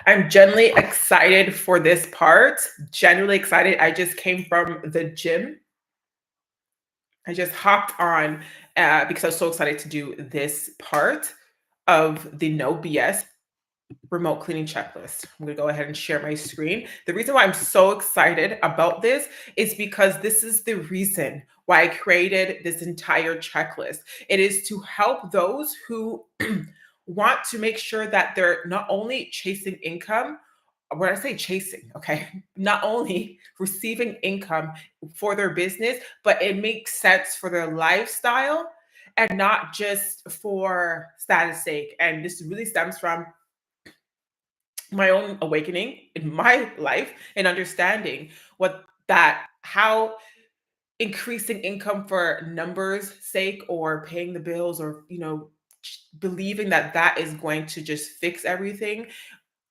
I'm genuinely excited for this part. Genuinely excited. I just came from the gym. I just hopped on because I was so excited to do this part of the No BS remote cleaning checklist. I'm going to go ahead and share my screen. The reason why I'm so excited about this is because this is the reason why I created this entire checklist. It is to help those who want to make sure that they're not only chasing income, when I say chasing, okay, not only receiving income for their business, but it makes sense for their lifestyle and not just for status sake. And this really stems from my own awakening in my life and understanding what that how increasing income for numbers sake or paying the bills or believing that that is going to just fix everything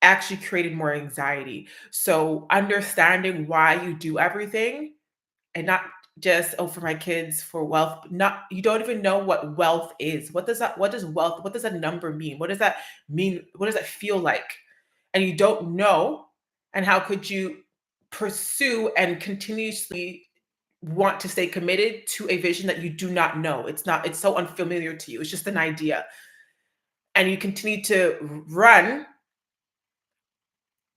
actually created more anxiety. So understanding why you do everything and not just, oh, for my kids, for wealth. Not, you don't even know what wealth is. What does that number mean? What does that mean? What does that feel like? And you don't know. And how could you pursue and continuously want to stay committed to a vision that you do not know? It's so unfamiliar to you. It's just an idea. And you continue to run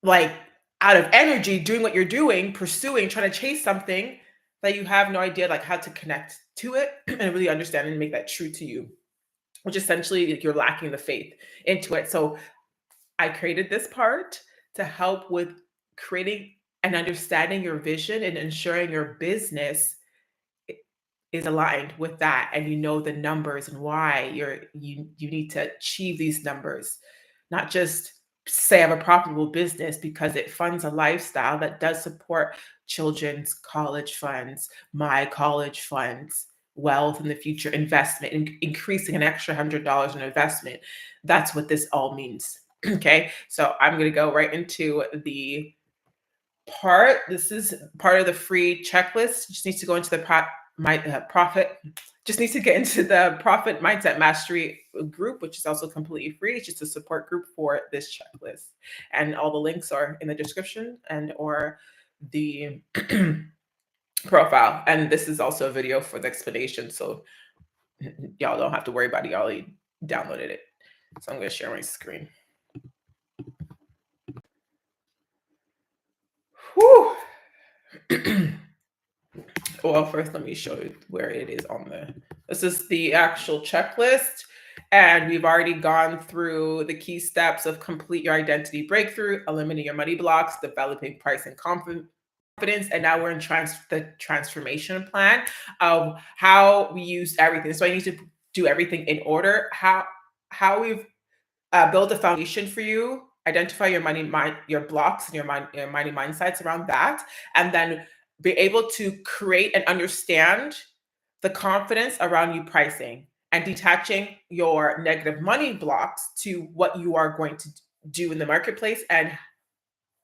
like out of energy doing what you're doing, pursuing, trying to chase something that you have no idea like how to connect to it and really understand and make that true to you, which essentially like, you're lacking the faith into it. So I created this part to help with creating and understanding your vision and ensuring your business is aligned with that, and you know the numbers and why you need to achieve these numbers, not just say I have a profitable business because it funds a lifestyle that does support children's college funds, my college funds, wealth in the future, investment, increasing an extra $100 in investment. That's what this all means. Okay, so I'm going to go right into the part. This is part of the free checklist. Just needs to go into the profit. Just needs to get into the Profit Mindset Mastery group, which is also completely free. It's just a support group for this checklist, and all the links are in the description and or the profile. And this is also a video for the explanation, so y'all don't have to worry about it. Y'all already downloaded it. So I'm going to share my screen. Whew. Well, first, let me show you where it is on this is the actual checklist. And we've already gone through the key steps of complete your identity breakthrough, eliminating your money blocks, developing price and confidence. And now we're in the transformation plan of how we use everything. So I need to do everything in order. How we've build a foundation for you, identify your blocks and your money mindsets around that, and then be able to create and understand the confidence around you pricing and detaching your negative money blocks to what you are going to do in the marketplace and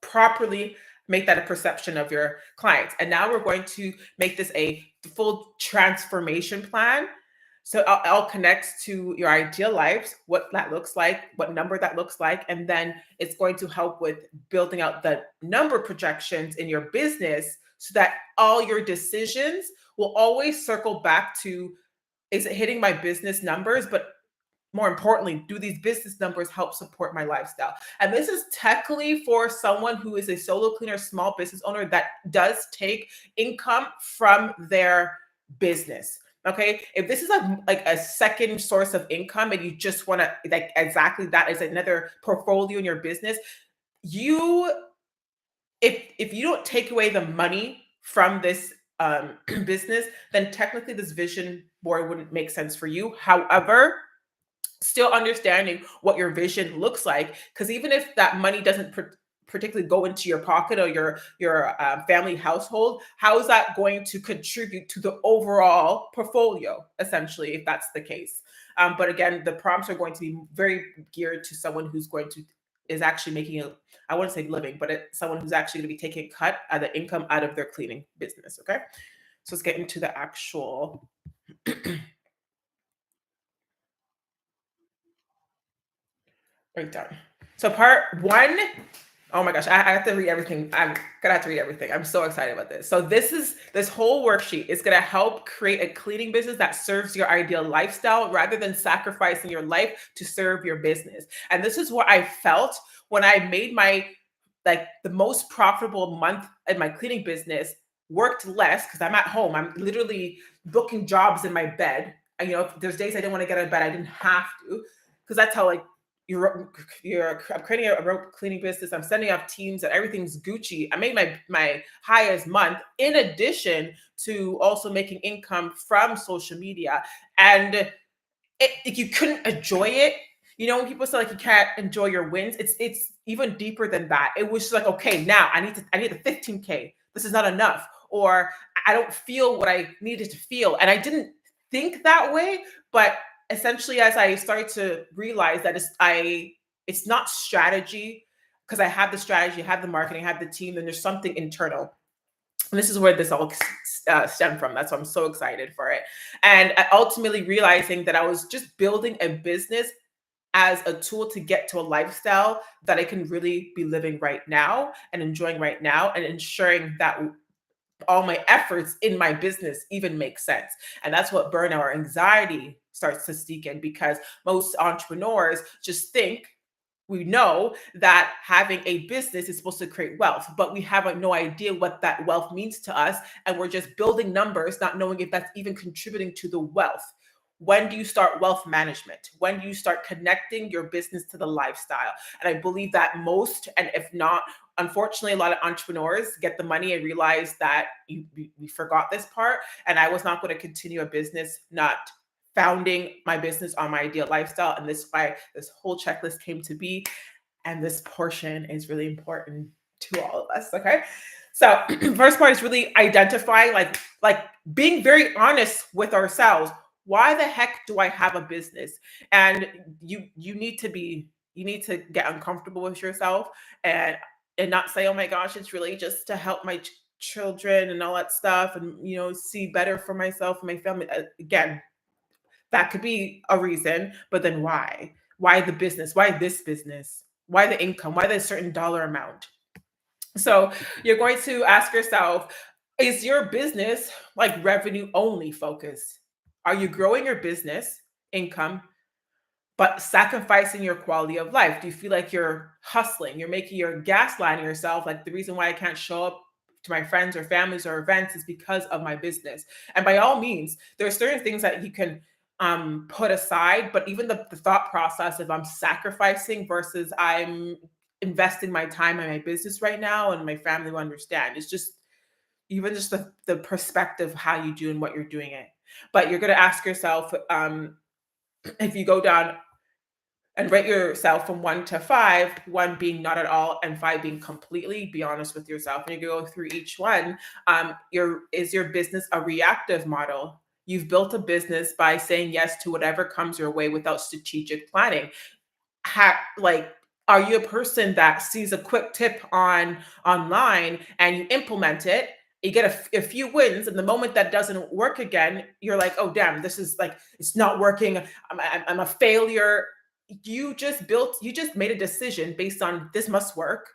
properly make that a perception of your clients. And now we're going to make this a full transformation plan. So I'll connect to your ideal lives, what that looks like, what number that looks like, and then it's going to help with building out the number projections in your business so that all your decisions will always circle back to, is it hitting my business numbers? But more importantly, do these business numbers help support my lifestyle? And this is technically for someone who is a solo cleaner, small business owner that does take income from their business. Okay, if this is like a second source of income and you just want to like exactly that as another portfolio in your business, you if you don't take away the money from this business, then technically this vision board wouldn't make sense for you. However, still understanding what your vision looks like, because even if that money doesn't particularly go into your pocket or your family household, how is that going to contribute to the overall portfolio, essentially, if that's the case? But again, the prompts are going to be very geared to someone who's is actually making a, I wouldn't say living, but someone who's actually going to be taking a cut of the income out of their cleaning business. Okay, so let's get into the actual breakdown. So part one, oh my gosh, I have to read everything. I'm gonna have to read everything. I'm so excited about this. So this whole worksheet is gonna help create a cleaning business that serves your ideal lifestyle rather than sacrificing your life to serve your business. And this is what I felt when I made my like the most profitable month in my cleaning business, worked less because I'm at home. I'm literally booking jobs in my bed. And, if there's days I didn't want to get out of bed, I didn't have to, because that's how like I'm creating a rope cleaning business. I'm sending off teams and everything's Gucci. I made my highest month in addition to also making income from social media. And if you couldn't enjoy it, when people say like you can't enjoy your wins, it's even deeper than that. It was just like, okay, now I need the 15K. This is not enough, or I don't feel what I needed to feel, and I didn't think that way. But essentially, as I started to realize that it's not strategy, because I have the strategy, I have the marketing, I have the team, and there's something internal. And this is where this all stemmed from. That's why I'm so excited for it. And ultimately realizing that I was just building a business as a tool to get to a lifestyle that I can really be living right now and enjoying right now, and ensuring that all my efforts in my business even make sense. And that's what burnout or anxiety starts to sneak in, because most entrepreneurs just think we know that having a business is supposed to create wealth, but we have no idea what that wealth means to us. And we're just building numbers, not knowing if that's even contributing to the wealth. When do you start wealth management? When do you start connecting your business to the lifestyle? And I believe that most, and if not, unfortunately, a lot of entrepreneurs get the money and realize that we forgot this part. And I was not going to continue a business not founding my business on my ideal lifestyle. And this is why this whole checklist came to be. And this portion is really important to all of us. Okay. So first part is really identifying, like being very honest with ourselves. Why the heck do I have a business? And you need to get uncomfortable with yourself, and not say, oh my gosh, it's really just to help my children and all that stuff, and see better for myself and my family. Again, that could be a reason, but then why? Why the business? Why this business? Why the income? Why the certain dollar amount? So you're going to ask yourself, is your business like revenue only focused? Are you growing your business income, but sacrificing your quality of life? Do you feel like you're hustling? You're gaslighting yourself. Like, the reason why I can't show up to my friends or families or events is because of my business. And by all means, there are certain things that you can put aside, but even the thought process of I'm sacrificing versus I'm investing my time in my business right now, and my family will understand. It's just even just the perspective of how you do and what you're doing it. But you're going to ask yourself, if you go down and rate yourself from 1 to 5, 1 being not at all and 5 being completely, be honest with yourself. And you go through each one. Is your business a reactive model? You've built a business by saying yes to whatever comes your way without strategic planning. Like, are you a person that sees a quick tip online and you implement it? You get a few wins, and the moment that doesn't work again, you're like, oh damn, this is like, it's not working. I'm a failure. You just made a decision based on this must work,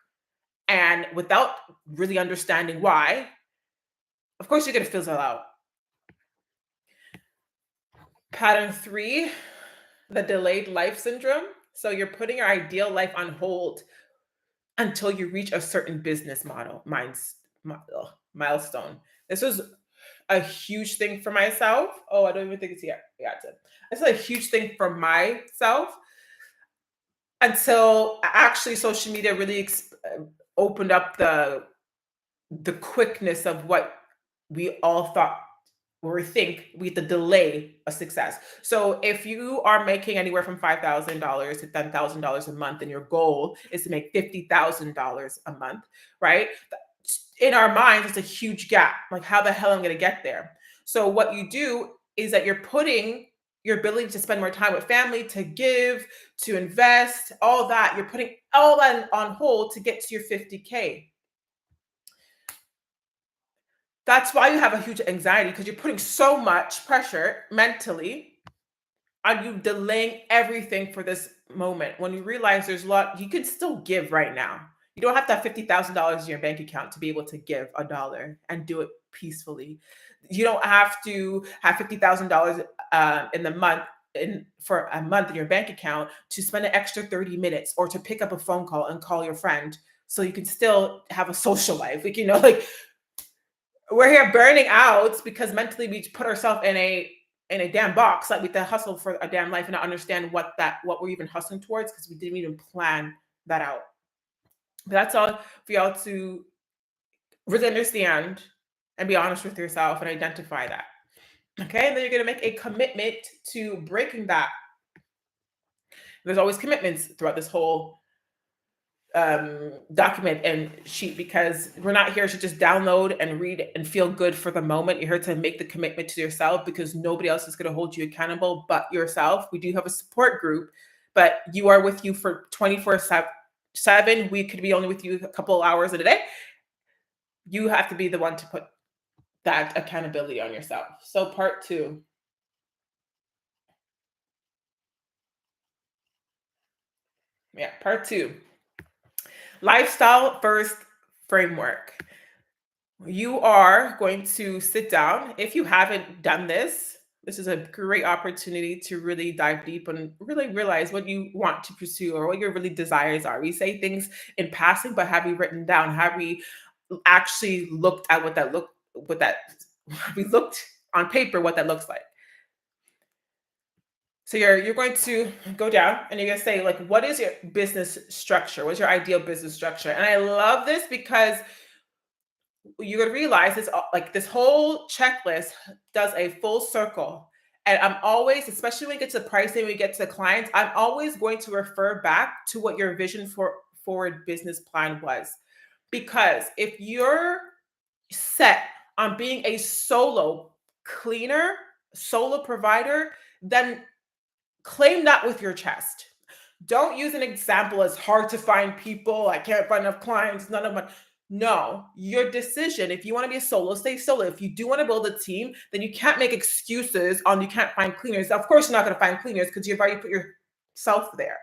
and without really understanding why. Of course you're going to fizzle out. Pattern 3, the delayed life syndrome. So you're putting your ideal life on hold until you reach a certain business milestone. This was a huge thing for myself. Oh, I don't even think it's here. Yeah, it's it. It's a huge thing for myself, until actually social media really opened up the quickness of what we all thought or think we the delay a success. So if you are making anywhere from $5,000 to $10,000 a month, and your goal is to make $50,000 a month, right? In our minds, it's a huge gap. Like, how the hell am I going to get there? So what you do is that you're putting your ability to spend more time with family, to give, to invest, all that, you're putting all that on hold to get to your 50K. That's why you have a huge anxiety, because you're putting so much pressure mentally on you delaying everything for this moment when you realize there's a lot you can still give right now. You don't have to have $50,000 in your bank account to be able to give a dollar and do it peacefully. You don't have to have $50,000 in the month for a month in your bank account to spend an extra 30 minutes or to pick up a phone call and call your friend so you can still have a social life. Like, like we're here burning out because mentally we put ourselves in a damn box, like with the hustle for a damn life and not understand what we're even hustling towards because we didn't even plan that out. But that's all for y'all to really understand and be honest with yourself and identify that. Okay, and then you're gonna make a commitment to breaking that. There's always commitments throughout this whole document and sheet because we're not here to just download and read and feel good for the moment. You're here to make the commitment to yourself because nobody else is going to hold you accountable but yourself. We do have a support group, but you are with you for 24/7. We could be only with you a couple hours in a day. You have to be the one to put that accountability on yourself. So part two. Yeah, part two. Lifestyle first framework. You are going to sit down. If you haven't done this, this is a great opportunity to really dive deep and really realize what you want to pursue or what your really desires are. We say things in passing, but have we written down? Have we actually looked at what that have we looked on paper what that looks like? So you're going to go down and you're going to say, like, what is your business structure? What's your ideal business structure? And I love this because you're gonna realize this like this whole checklist does a full circle. And I'm always, especially when we get to pricing, we get to clients, I'm always going to refer back to what your vision for forward business plan was. Because if you're set on being a solo cleaner, solo provider, then claim that with your chest. Don't use an example as hard to find people. I can't find enough clients. None of my. No, your decision. If you want to be a solo, stay solo. If you do want to build a team, then you can't make excuses on you can't find cleaners. Of course, you're not going to find cleaners because you've already put yourself there.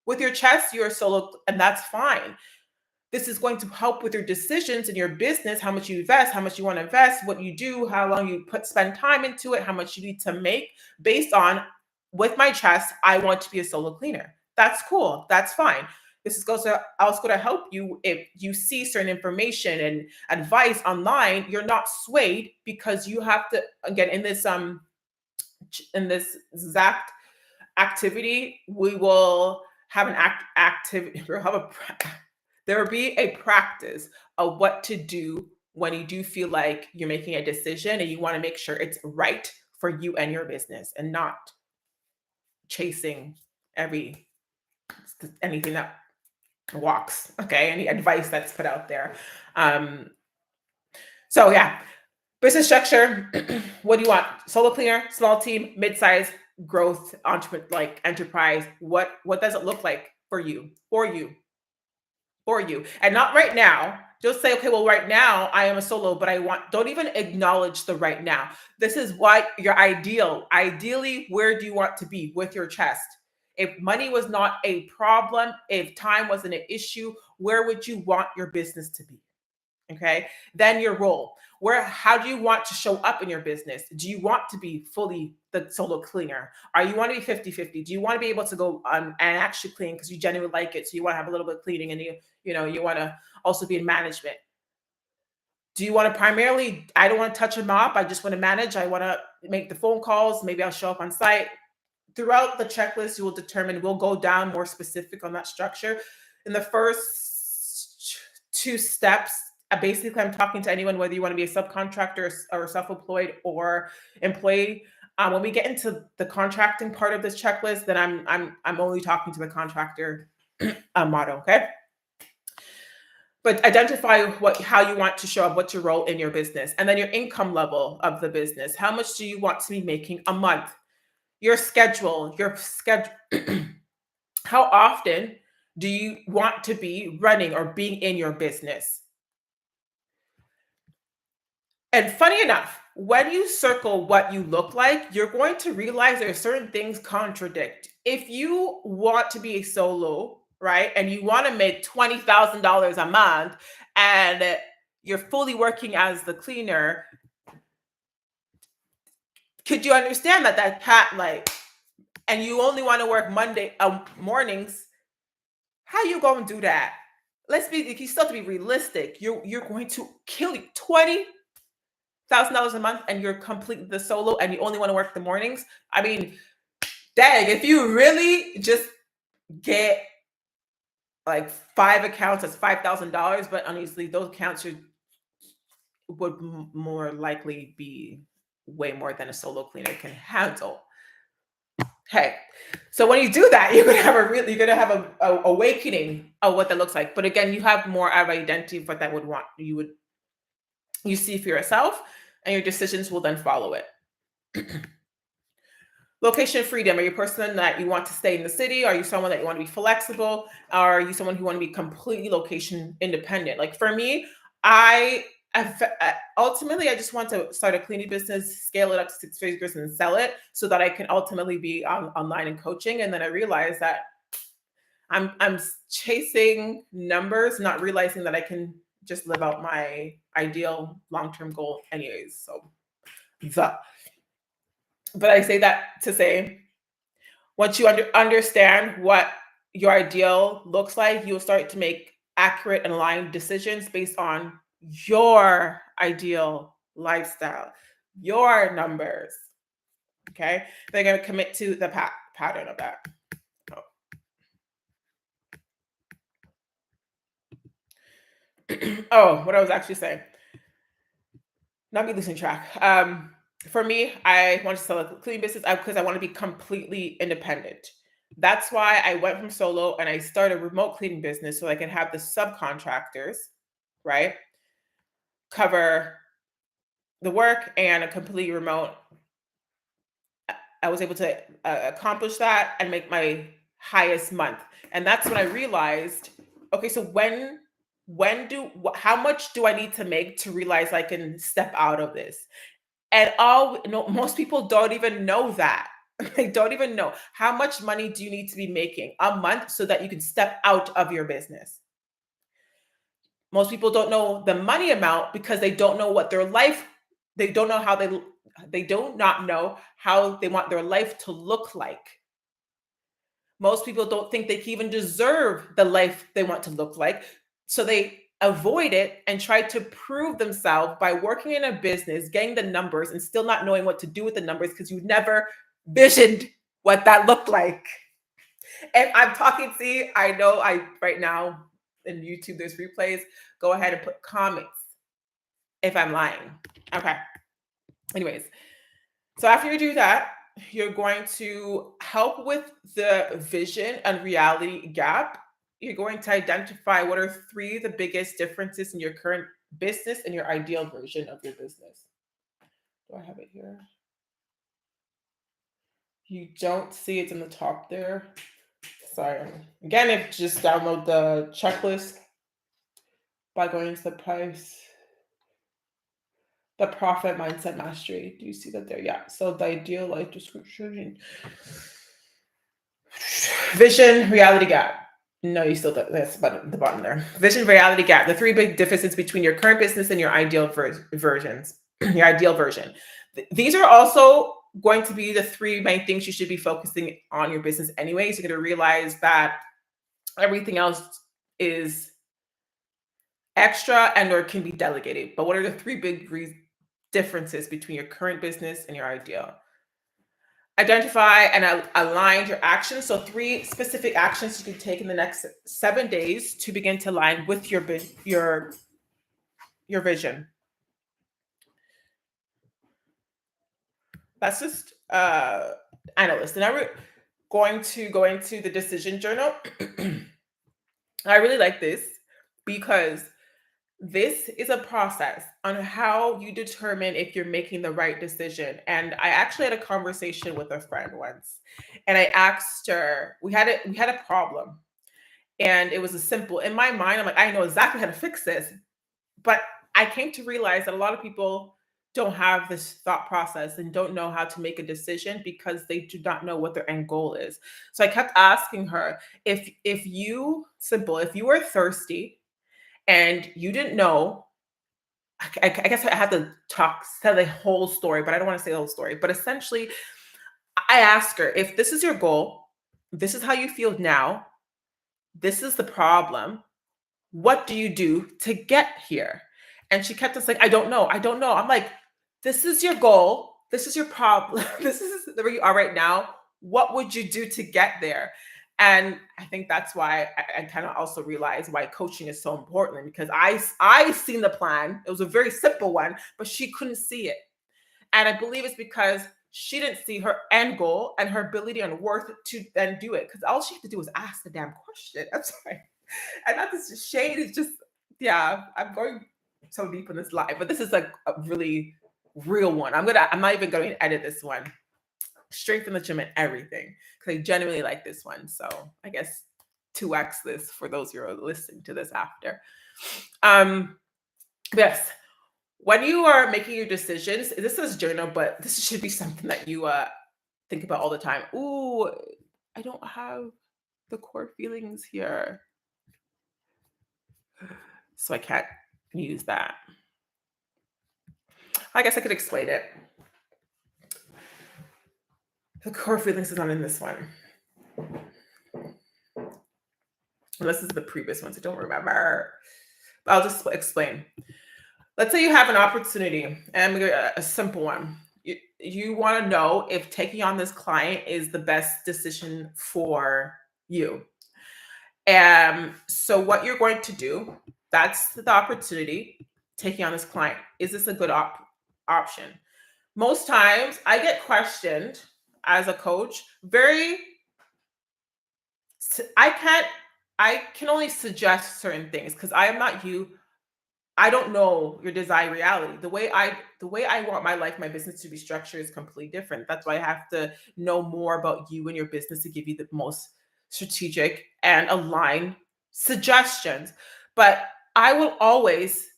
With your chest, you're a solo, and that's fine. This is going to help with your decisions in your business, how much you invest, how much you want to invest, what you do, how long you spend time into it, how much you need to make based on with my chest, I want to be a solo cleaner. That's cool. That's fine. This is also going to help you if you see certain information and advice online, you're not swayed because you have to again in this exact activity, we will have an activity, we'll have there will be a practice of what to do when you do feel like you're making a decision and you want to make sure it's right for you and your business and not chasing every anything that walks. Okay, any advice that's put out there. um so yeah, business structure. What do you want? Solo cleaner, small team, mid-size, growth, entrepreneur, like enterprise. What does it look like for you, and not right now. Just say, okay, well, right now I am a solo, but don't even acknowledge the right now. This is what your ideally, where do you want to be with your chest? If money was not a problem, if time wasn't an issue, where would you want your business to be? Okay. Then your role. How do you want to show up in your business? Do you want to be fully the solo cleaner? Or you want to be 50-50? Do you want to be able to go and actually clean because you genuinely like it? So you want to have a little bit of cleaning and you want to also be in management. Do you want to primarily, I don't want to touch a mop. I just want to manage. I want to make the phone calls. Maybe I'll show up on site. Throughout the checklist, you will determine, we'll go down more specific on that structure. In the first two steps, basically, I'm talking to anyone, whether you want to be a subcontractor or self-employed or employee. When we get into the contracting part of this checklist, then I'm only talking to the contractor model. Okay. But identify how you want to show up, what's your role in your business, and then your income level of the business. How much do you want to be making a month? Your schedule. How often do you want to be running or being in your business? And funny enough, when you circle what you look like, you're going to realize there are certain things contradict. If you want to be a solo, right, and you want to make $20,000 a month and you're fully working as the cleaner, could you understand that pat like, and you only want to work Monday mornings? How you gonna do that? Let's be. You still have to be realistic. You're going to kill $20,000 a month, and you're completely the solo, and you only want to work the mornings. I mean, dang! If you really just get like 5 accounts, that's $5,000. But honestly, those accounts would more likely be way more than a solo cleaner can handle. Hey, so when you do that, you're gonna have a awakening of what that looks like. But again, you have more of an identity of what that would want. You see for yourself, and your decisions will then follow it. Location freedom. Are you a person that you want to stay in the city? Are you someone that you want to be flexible? Or are you someone who want to be completely location independent? Like for me, I ultimately I just want to start a cleaning business, scale it up to 6 figures, and sell it so that I can ultimately be online and coaching. And then I realized that I'm chasing numbers, not realizing that I can just live out my ideal long-term goal anyways. So the but I say that to say, once you understand what your ideal looks like, you'll start to make accurate and aligned decisions based on your ideal lifestyle, your numbers. Okay. They're going to commit to the pattern of that. Oh, what I was actually saying. Not me losing track. For me, I want to sell a cleaning business because I want to be completely independent. That's why I went from solo and I started a remote cleaning business so I can have the subcontractors, right, cover the work and a completely remote. I was able to accomplish that and make my highest month. And that's when I realized, okay, so how much do I need to make to realize I can step out of this? And most people don't even know that. They don't even know how much money do you need to be making a month so that you can step out of your business. Most people don't know the money amount because they don't know what their life, they don't know how they do not know how they want their life to look like. Most people don't think they can even deserve the life they want to look like. So they avoid it and try to prove themselves by working in a business, getting the numbers, and still not knowing what to do with the numbers because you never visioned what that looked like. And I'm talking, see, I know I right now in YouTube there's replays. Go ahead and put comments if I'm lying. Okay. Anyways, so after you do that, you're going to help with the vision and reality gap. You're going to identify what are three of the biggest differences in your current business and your ideal version of your business. Do I have it here? You don't see it in the top there. Sorry. Again, if you just download the checklist by going into the price, the profit mindset mastery. Do you see that there? Yeah. So the ideal life description, vision, reality gap. No, you still don't. That's the bottom there. Vision, reality gap. The three big differences between your current business and your ideal versions. Your ideal version. These are also going to be the three main things you should be focusing on your business anyways. You're going to realize that everything else is extra and or can be delegated. But what are the three big differences between your current business and your ideal? Identify and align your actions. So 3 specific actions you can take in the next 7 days to begin to align with your vision. That's just analyst. And I'm going to go into the decision journal. I really like this because this is a process on how you determine if you're making the right decision. And I actually had a conversation with a friend once, and I asked her, we had a problem, and it was a simple, in my mind, I'm like, I know exactly how to fix this. But I came to realize that a lot of people don't have this thought process and don't know how to make a decision because they do not know what their end goal is. So I kept asking her, if you simple, if you were thirsty and you didn't know, I guess I had to tell the whole story, but I don't want to say the whole story. But essentially, I asked her, if this is your goal, this is how you feel now, this is the problem. What do you do to get here? And she kept us like, I don't know. I don't know. I'm like, this is your goal. This is your problem. This is where you are right now. What would you do to get there? And I think that's why I kind of also realized why coaching is so important because I seen the plan. It was a very simple one, but she couldn't see it. And I believe it's because she didn't see her end goal and her ability and worth to then do it. Because all she had to do was ask the damn question. I'm sorry. And not this shade, it's just, yeah, I'm going so deep in this live, but this is like a really real one. I'm not even going to edit this one straight from the gym and everything because I genuinely like this one. So I guess 2x this for those who are listening to this after. Yes, when you are making your decisions, this is journal, but this should be something that you think about all the time. Ooh, I don't have the core feelings here, so I can't use that. I guess I could explain it. The core feelings is not in this one. Unless this is the previous one, so don't remember. But I'll just explain. Let's say you have an opportunity, and I'm going to a simple one. You want to know if taking on this client is the best decision for you. So what you're going to do, that's the opportunity, taking on this client. Is this a good option? Most times I get questioned as a coach, I can only suggest certain things because I am not you. I don't know your desired reality. The way I want my life, my business to be structured is completely different. That's why I have to know more about you and your business to give you the most strategic and aligned suggestions. But I will always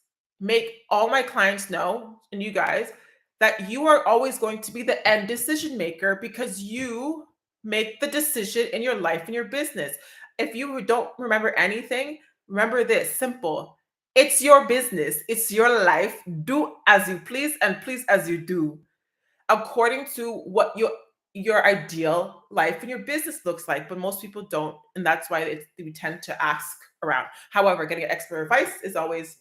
make all my clients know, and you guys, that you are always going to be the end decision maker because you make the decision in your life and your business. If you don't remember anything, remember this simple: it's your business, it's your life. Do as you please and please as you do, according to what your ideal life and your business looks like. But most people don't, and that's why we tend to ask around. However, getting expert advice is always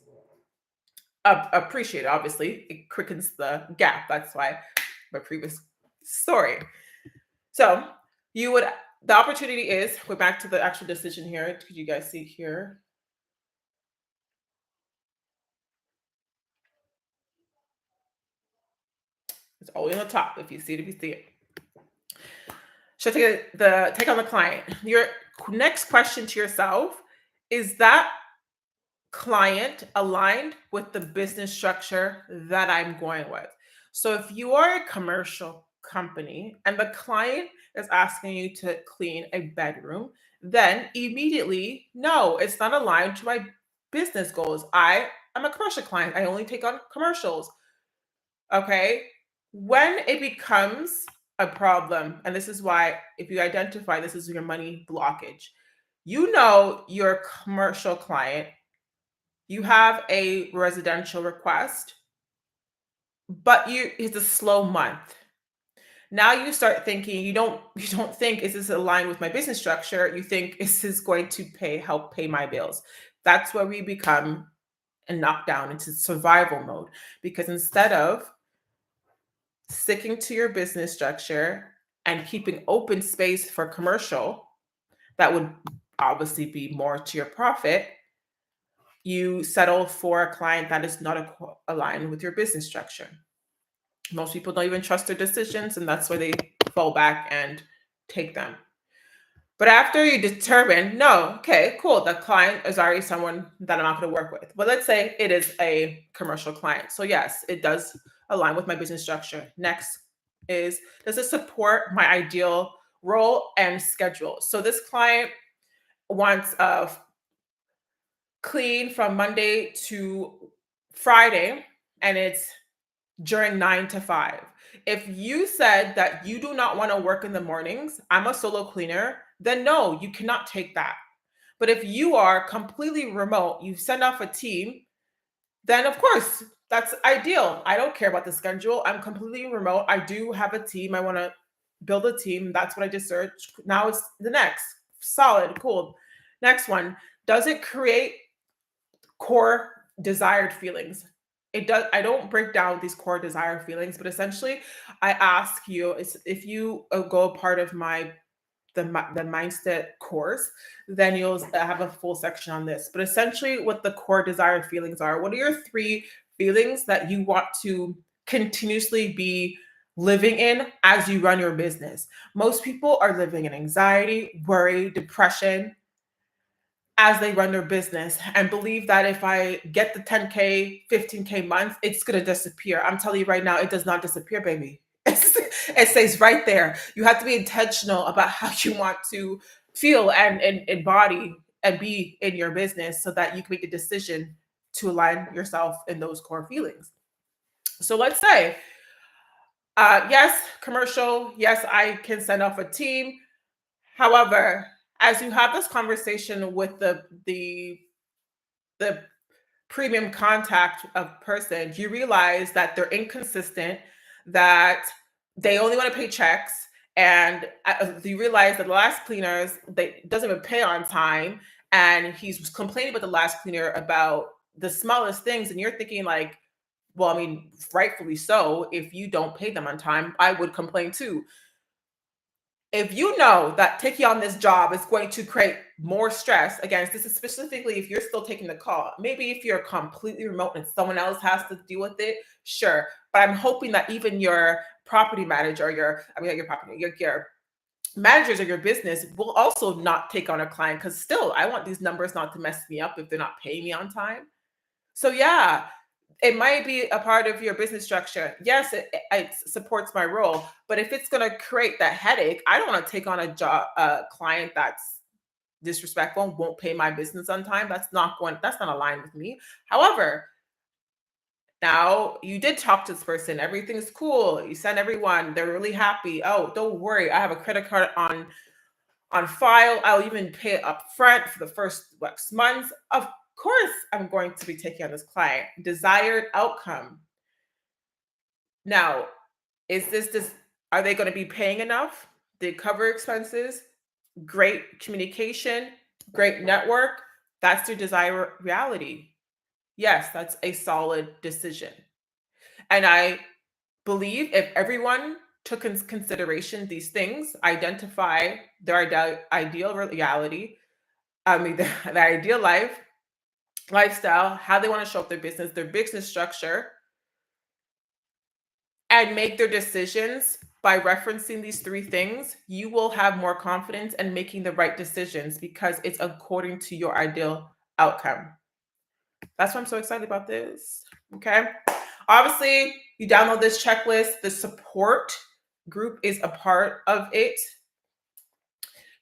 appreciated. Obviously, it quickens the gap. That's why my previous story. So you would the opportunity is, we're back to the actual decision here. Could you guys see here? It's always on the top. If you see it, if you see it. So take on the client. Your next question to yourself is that client aligned with the business structure that I'm going with? So if you are a commercial company and the client is asking you to clean a bedroom, then immediately, no, it's not aligned to my business goals. I am a commercial client. I only take on commercials. Okay. When it becomes a problem, and this is why, if you identify this is your money blockage, you know your commercial client, you have a residential request, but it's a slow month. Now you start thinking, you don't think, is this aligned with my business structure? You think, is this going to help pay my bills? That's where we become and knock down into survival mode, because instead of sticking to your business structure and keeping open space for commercial, that would obviously be more to your profit, you settle for a client that is not aligned with your business structure. Most people don't even trust their decisions, and that's why they fall back and take them. But after you determine, no, okay, cool, the client is already someone that I'm not going to work with. But let's say it is a commercial client. So yes, it does align with my business structure. Next is, does it support my ideal role and schedule? So this client wants a clean from Monday to Friday, and it's during 9 to 5. If you said that you do not want to work in the mornings, I'm a solo cleaner, then no, you cannot take that. But if you are completely remote, you send off a team, then of course that's ideal. I don't care about the schedule. I'm completely remote. I do have a team. I want to build a team. That's what I just searched. Now it's the next. Solid, cool. Next one. Does it create core desired feelings? It does. I don't break down these core desired feelings, but essentially I ask you if you go a part of my the mindset course, then you'll have a full section on this. But essentially, what the core desired feelings are, what are your three feelings that you want to continuously be living in as you run your business? Most people are living in anxiety, worry, depression as they run their business and believe that if I get the 10K, 15K month, it's going to disappear. I'm telling you right now, it does not disappear, baby. It stays right there. You have to be intentional about how you want to feel and embody and be in your business so that you can make a decision to align yourself in those core feelings. So let's say, yes, commercial, yes, I can send off a team. However, as you have this conversation with the premium contact of person, you realize that they're inconsistent, that they only want to pay checks, and you realize that the last cleaners they doesn't even pay on time, and he's complaining about the last cleaner about the smallest things, and you're thinking like, well, I mean, rightfully so. If you don't pay them on time, I would complain too. If you know that taking on this job is going to create more stress, again, this is specifically if you're still taking the call. Maybe if you're completely remote and someone else has to deal with it, sure. But I'm hoping that even your property manager, your managers of your business will also not take on a client because still, I want these numbers not to mess me up if they're not paying me on time. So yeah, it might be a part of your business structure. Yes, it supports my role, but if it's going to create that headache, I don't want to take on a client that's disrespectful, won't pay my business on time. That's not aligned with me. However, now you did talk to this person, everything's cool. You sent everyone, they're really happy. Oh, don't worry, I have a credit card on file. I'll even pay it up front for the first months. Of course, I'm going to be taking on this client. Desired outcome. Now, is this are they going to be paying enough? They cover expenses, great communication, great network. That's your desired reality. Yes, that's a solid decision. And I believe if everyone took into consideration these things, identify their ideal reality, I mean, the ideal lifestyle, how they want to show up their business structure, and make their decisions by referencing these three things, you will have more confidence in making the right decisions because it's according to your ideal outcome. That's why I'm so excited about this. Okay. Obviously, you download this checklist. The support group is a part of it.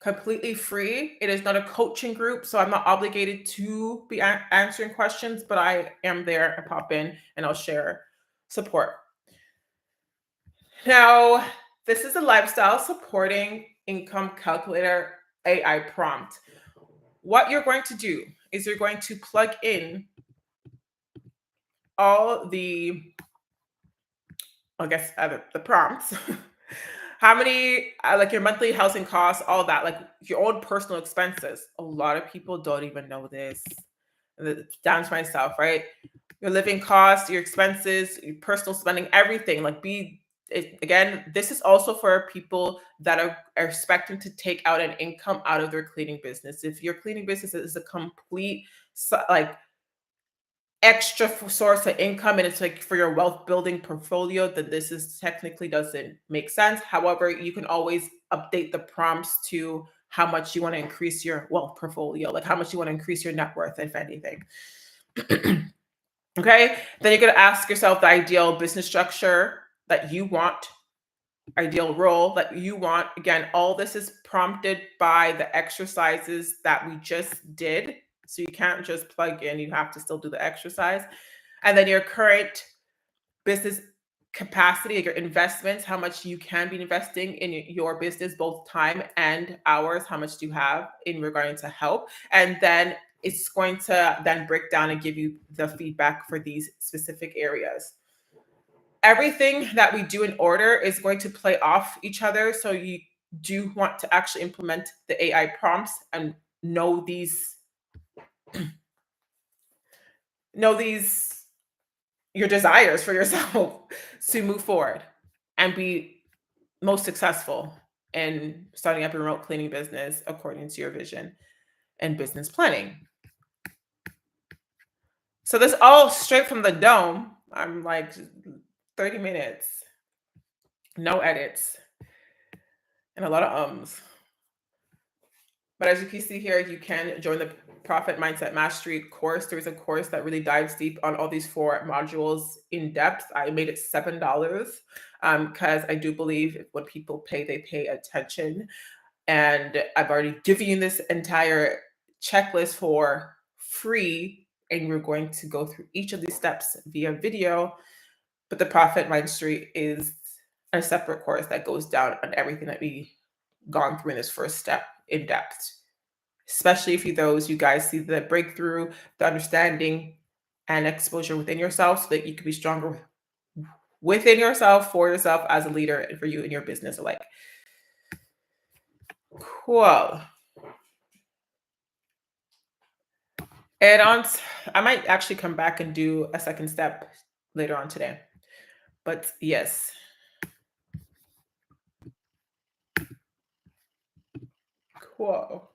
Completely free. It is not a coaching group, so I'm not obligated to be answering questions, but I am there. I pop in and I'll share support. Now, this is a lifestyle supporting income calculator AI prompt. What you're going to do is you're going to plug in all the, the prompts. How many, like your monthly housing costs, all that, like your own personal expenses. A lot of people don't even know this. Down to myself, right? Your living costs, your expenses, your personal spending, everything. Again, this is also for people that are expecting to take out an income out of their cleaning business. If your cleaning business is a complete extra source of income and it's like for your wealth building portfolio, then this is technically doesn't make sense. However, you can always update the prompts to how much you want to increase your wealth portfolio, like how much you want to increase your net worth, if anything. Okay, then you're going to ask yourself the ideal business structure that you want, ideal role that you want. Again, all this is prompted by the exercises that we just did. So you can't just plug in, you have to still do the exercise. And then your current business capacity, like your investments, how much you can be investing in your business, both time and hours, how much do you have in regarding to help? And then it's going to then break down and give you the feedback for these specific areas. Everything that we do in order is going to play off each other. So you do want to actually implement the AI prompts and know these your desires for yourself to move forward and be most successful in starting up a remote cleaning business according to your vision and business planning. So this all straight from the dome. I'm like 30 minutes, no edits, and a lot of ums. But as you can see here, you can join the Profit Mindset Mastery course. There's a course that really dives deep on all these 4 modules in depth. I made it $7 because I do believe when people pay, they pay attention. And I've already given you this entire checklist for free, and we're going to go through each of these steps via video. But the Profit Mastery is a separate course that goes down on everything that we gone through in this first step in depth, especially if you guys see the breakthrough, the understanding, and exposure within yourself so that you can be stronger within yourself, for yourself as a leader, and for you and your business alike. Cool. And I might actually come back and do a second step later on today. But yes. Cool.